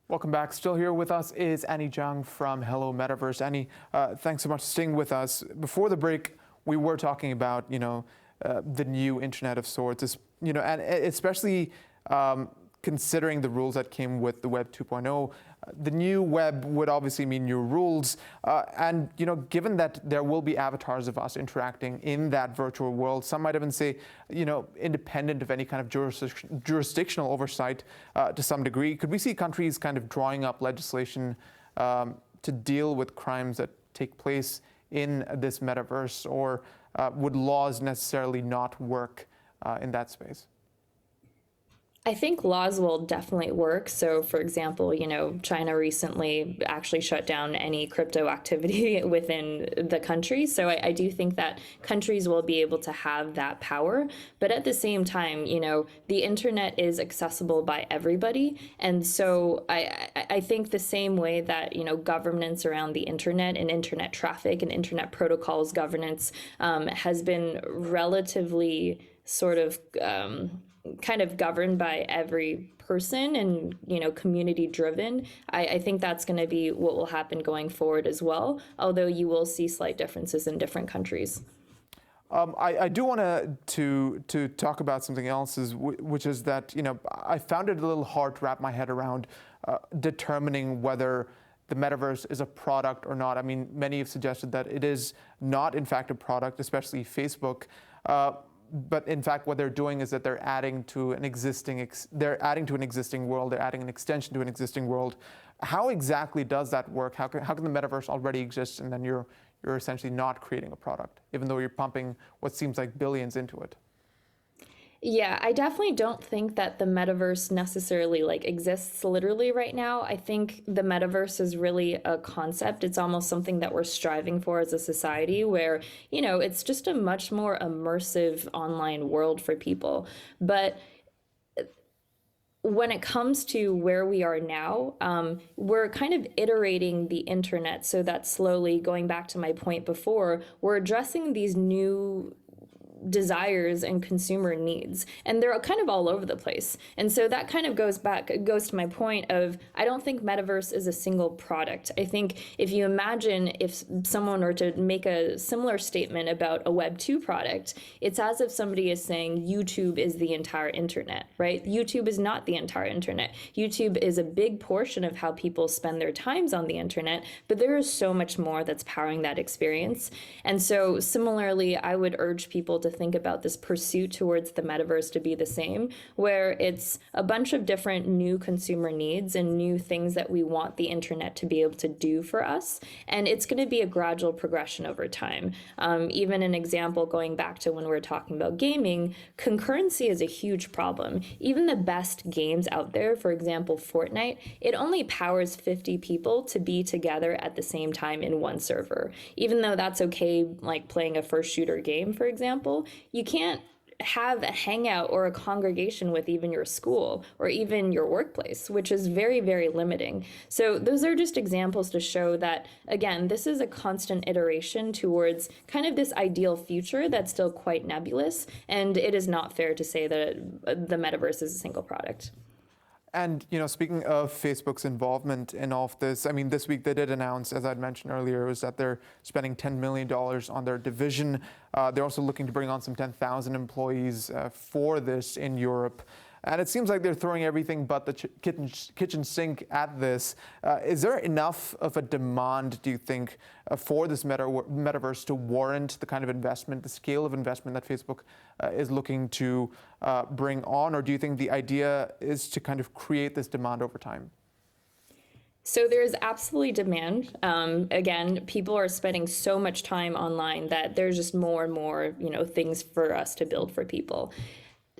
Welcome back. Still here with us is Annie Zhang from Hello Metaverse. Annie, thanks so much for staying with us. Before the break, we were talking about, the new internet of sorts, and especially considering the rules that came with the Web 2.0. The new web would obviously mean new rules, and given that there will be avatars of us interacting in that virtual world, some might even say, independent of any kind of jurisdictional oversight to some degree, could we see countries kind of drawing up legislation to deal with crimes that take place in this metaverse, or would laws necessarily not work in that space? I think laws will definitely work. So, for example, China recently actually shut down any crypto activity within the country. So I do think that countries will be able to have that power. But at the same time, the internet is accessible by everybody. And so I think the same way that, governance around the internet and internet traffic and internet protocols governance has been relatively sort of kind of governed by every person and community driven. I think that's going to be what will happen going forward as well, although you will see slight differences in different countries. I do want to talk about something else, which is that I found it a little hard to wrap my head around determining whether the metaverse is a product or not. I mean, many have suggested that it is not, in fact, a product, especially Facebook. But in fact, what they're doing is that they're adding to an existing world. They're adding an extension to an existing world. How exactly does that work? How can the metaverse already exist and then you're essentially not creating a product, even though you're pumping what seems like billions into it? Yeah, I definitely don't think that the metaverse necessarily exists literally right now. I think the metaverse is really a concept. It's almost something that we're striving for as a society where, it's just a much more immersive online world for people. But when it comes to where we are now, we're kind of iterating the internet so that slowly, going back to my point before, we're addressing these new desires and consumer needs, and they're kind of all over the place. And so that kind of goes to my point of, I don't think metaverse is a single product. I think if you imagine if someone were to make a similar statement about a Web 2 product, it's as if somebody is saying YouTube is the entire internet, right? YouTube is not the entire internet. YouTube is a big portion of how people spend their times on the internet, but there is so much more that's powering that experience. And so similarly, I would urge people to think about this pursuit towards the metaverse to be the same, where it's a bunch of different new consumer needs and new things that we want the internet to be able to do for us. And it's going to be a gradual progression over time. Even an example going back to when we're talking about gaming, concurrency is a huge problem. Even the best games out there, for example, Fortnite, it only powers 50 people to be together at the same time in one server. Even though that's okay, like playing a first shooter game, for example, you can't have a hangout or a congregation with even your school or even your workplace, which is very, very limiting. So those are just examples to show that, again, this is a constant iteration towards kind of this ideal future that's still quite nebulous. And it is not fair to say that the metaverse is a single product. And speaking of Facebook's involvement in all of this, I mean, this week they did announce, as I'd mentioned earlier, was that they're spending $10 million on their division. They're also looking to bring on some 10,000 employees for this in Europe. And it seems like they're throwing everything but the kitchen sink at this. Is there enough of a demand, do you think, for this metaverse to warrant the kind of investment, the scale of investment that Facebook is looking to bring on? Or do you think the idea is to kind of create this demand over time? So there's absolutely demand. Again, people are spending so much time online that there's just more and more, things for us to build for people.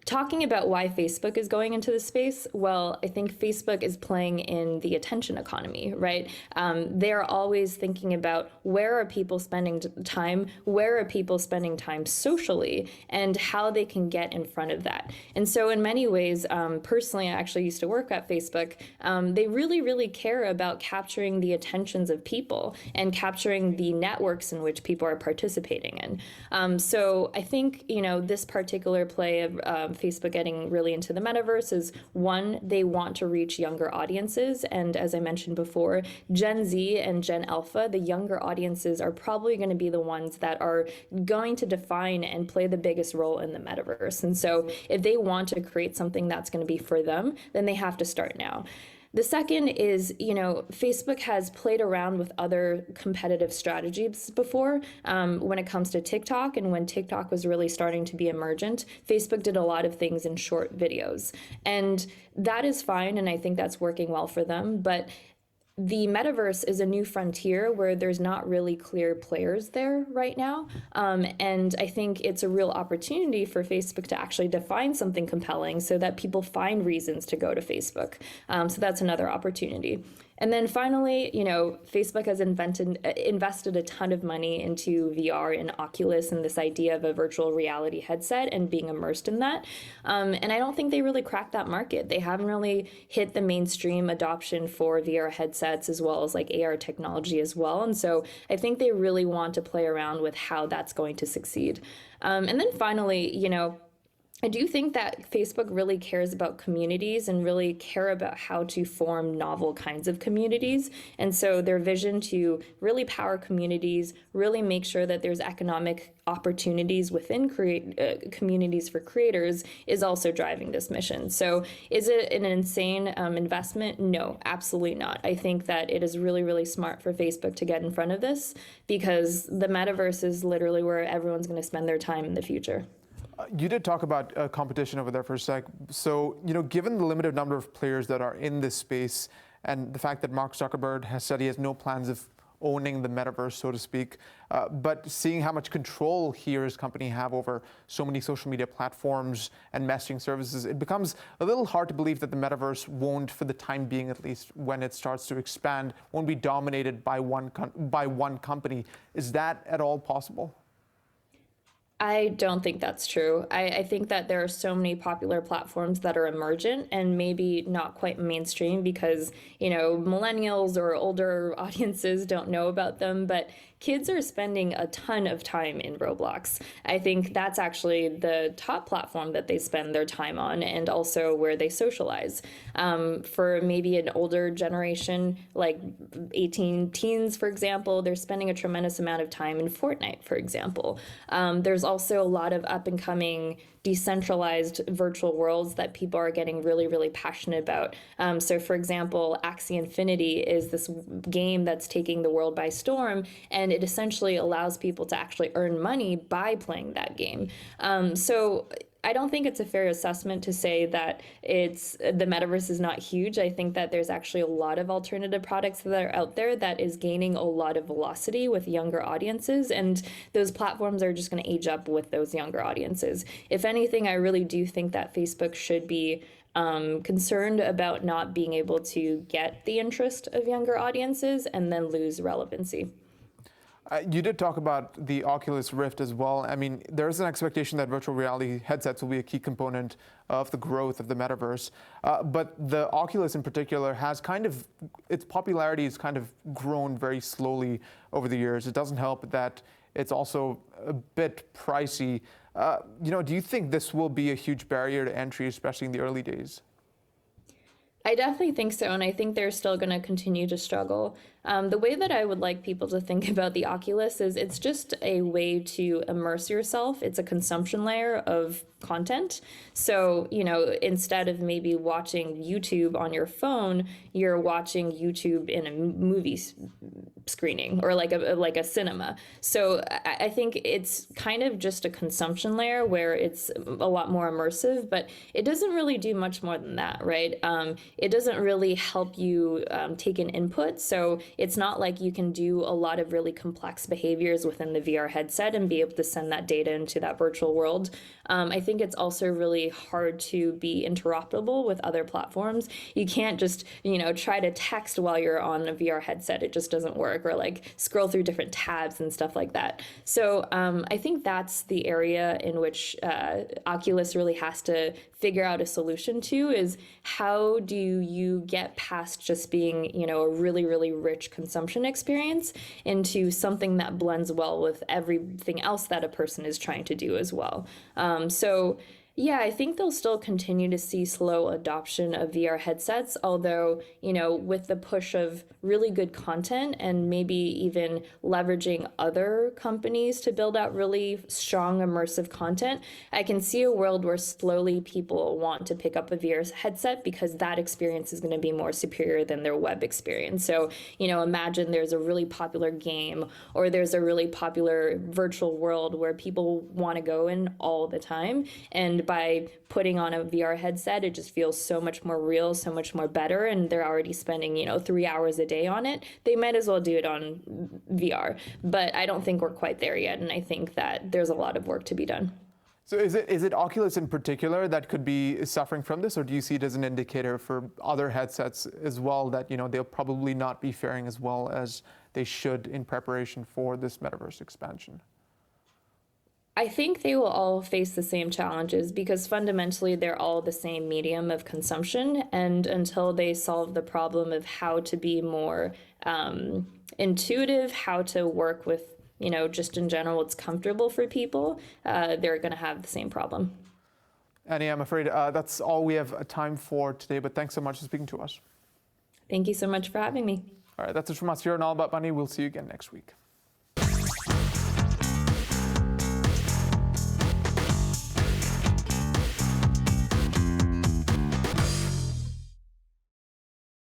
Talking about why Facebook is going into this space, well, I think Facebook is playing in the attention economy, right? They're always thinking about where are people spending time, where are people spending time socially, and how they can get in front of that. And so in many ways, personally, I actually used to work at Facebook. They really, really care about capturing the attentions of people and capturing the networks in which people are participating in. So I think, this particular play of Facebook getting really into the metaverse is, one, they want to reach younger audiences. And as I mentioned before, Gen Z and Gen Alpha, the younger audiences, are probably going to be the ones that are going to define and play the biggest role in the metaverse. And so if they want to create something that's going to be for them, then they have to start now. The second is, Facebook has played around with other competitive strategies before. When it comes to TikTok, and when TikTok was really starting to be emergent, Facebook did a lot of things in short videos. And that is fine, and I think that's working well for them. But the metaverse is a new frontier where there's not really clear players there right now. And I think it's a real opportunity for Facebook to actually define something compelling so that people find reasons to go to Facebook. So that's another opportunity. And then finally, Facebook has invested a ton of money into VR and Oculus and this idea of a virtual reality headset and being immersed in that. And I don't think they really cracked that market. They haven't really hit the mainstream adoption for VR headsets as well as like AR technology as well. And so I think they really want to play around with how that's going to succeed. And then finally, I do think that Facebook really cares about communities and really care about how to form novel kinds of communities. And so their vision to really power communities, really make sure that there's economic opportunities within communities for creators is also driving this mission. So is it an insane investment? No, absolutely not. I think that it is really, really smart for Facebook to get in front of this because the metaverse is literally where everyone's going to spend their time in the future. You did talk about competition over there for a sec. So, given the limited number of players that are in this space and the fact that Mark Zuckerberg has said he has no plans of owning the metaverse, so to speak, but seeing how much control he or his company have over so many social media platforms and messaging services, it becomes a little hard to believe that the metaverse won't, for the time being at least, when it starts to expand, won't be dominated by one company. Is that at all possible? I don't think that's true. I think that there are so many popular platforms that are emergent and maybe not quite mainstream because, millennials or older audiences don't know about them, but kids are spending a ton of time in Roblox. I think that's actually the top platform that they spend their time on and also where they socialize. For maybe an older generation, like 18 teens, for example, they're spending a tremendous amount of time in Fortnite, for example. There's also a lot of up and coming decentralized virtual worlds that people are getting really, really passionate about. So for example, Axie Infinity is this game that's taking the world by storm, and it essentially allows people to actually earn money by playing that game. So I don't think it's a fair assessment to say that the metaverse is not huge. I think that there's actually a lot of alternative products that are out there that is gaining a lot of velocity with younger audiences, and those platforms are just going to age up with those younger audiences. If anything, I really do think that Facebook should be concerned about not being able to get the interest of younger audiences and then lose relevancy. You did talk about the Oculus Rift as well. I mean, there's an expectation that virtual reality headsets will be a key component of the growth of the metaverse. But the Oculus in particular has its popularity has kind of grown very slowly over the years. It doesn't help that it's also a bit pricey. Do you think this will be a huge barrier to entry, especially in the early days? I definitely think so, and I think they're still going to continue to struggle. The way that I would like people to think about the Oculus is it's just a way to immerse yourself. It's a consumption layer of content. So, instead of maybe watching YouTube on your phone, you're watching YouTube in a movie screening or like a cinema. So I think it's kind of just a consumption layer where it's a lot more immersive, but it doesn't really do much more than that, right? It doesn't really help you take in input. So it's not like you can do a lot of really complex behaviors within the VR headset and be able to send that data into that virtual world. I think it's also really hard to be interoperable with other platforms. You can't just, try to text while you're on a VR headset. It just doesn't work, or like scroll through different tabs and stuff like that. So I think that's the area in which Oculus really has to figure out a solution to, is how do you get past just being, a really, really rich consumption experience into something that blends well with everything else that a person is trying to do as well. So Yeah, I think they'll still continue to see slow adoption of VR headsets, although, with the push of really good content and maybe even leveraging other companies to build out really strong immersive content, I can see a world where slowly people want to pick up a VR headset because that experience is going to be more superior than their web experience. So, imagine there's a really popular game or there's a really popular virtual world where people want to go in all the time. And by putting on a VR headset, it just feels so much more real, so much more better. And they're already spending, 3 hours a day on it. They might as well do it on VR. But I don't think we're quite there yet. And I think that there's a lot of work to be done. So is it Oculus in particular that could be suffering from this, or do you see it as an indicator for other headsets as well that they'll probably not be faring as well as they should in preparation for this metaverse expansion? I think they will all face the same challenges because fundamentally they're all the same medium of consumption. And until they solve the problem of how to be more intuitive, how to work with, just in general, what's comfortable for people, they're going to have the same problem. Annie, I'm afraid that's all we have time for today, but thanks so much for speaking to us. Thank you so much for having me. All right, that's it from us here on All About Money. We'll see you again next week.